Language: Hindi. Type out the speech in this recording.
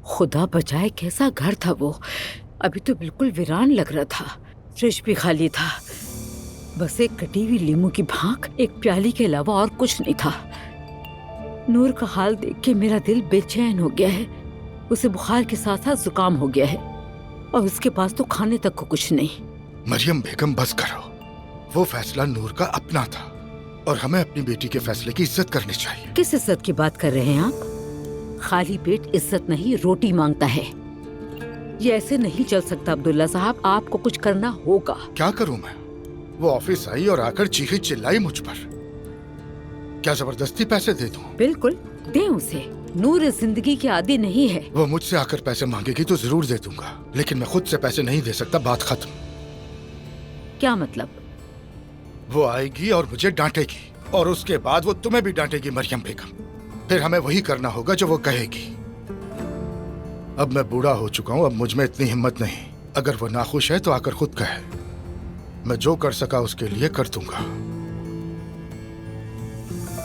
खुदा बचाए, कैसा घर था वो। अभी तो बिल्कुल वीरान लग रहा था। फ्रिज भी खाली था, बस एक कटी हुई लीमू की भांग, एक प्याली के अलावा और कुछ नहीं था। नूर का हाल देख के मेरा दिल बेचैन हो गया है। उसे बुखार के साथ साथ जुकाम हो गया है और उसके पास तो खाने तक को कुछ नहीं। मरियम बेगम बस करो। वो फैसला नूर का अपना था और हमें अपनी बेटी के फैसले की इज्जत करनी चाहिए। किस इज्जत की बात कर रहे हैं आप? खाली पेट इज्जत नहीं, रोटी मांगता है। ये ऐसे नहीं चल सकता अब्दुल्ला साहब, आपको कुछ करना होगा। क्या करूं मैं? वो ऑफिस आई और आकर चीखी चिल्लाई मुझ पर। क्या जबरदस्ती पैसे दे दूं? बिल्कुल दें उसे। नूर इस जिंदगी की आदी नहीं है। वो मुझसे आकर पैसे मांगेगी तो जरूर दे दूंगा, लेकिन मैं खुद से पैसे नहीं दे सकता। बात खत्म। क्या मतलब? वो आएगी और मुझे डांटेगी और उसके बाद वो तुम्हें भी डांटेगी मरियम बेगम। फिर हमें वही करना होगा जो वो कहेगी। अब मैं बूढ़ा हो चुका हूं, अब मुझ में इतनी हिम्मत नहीं। अगर वो नाखुश है तो आकर खुद कहे। मैं जो कर सका उसके लिए कर दूंगा।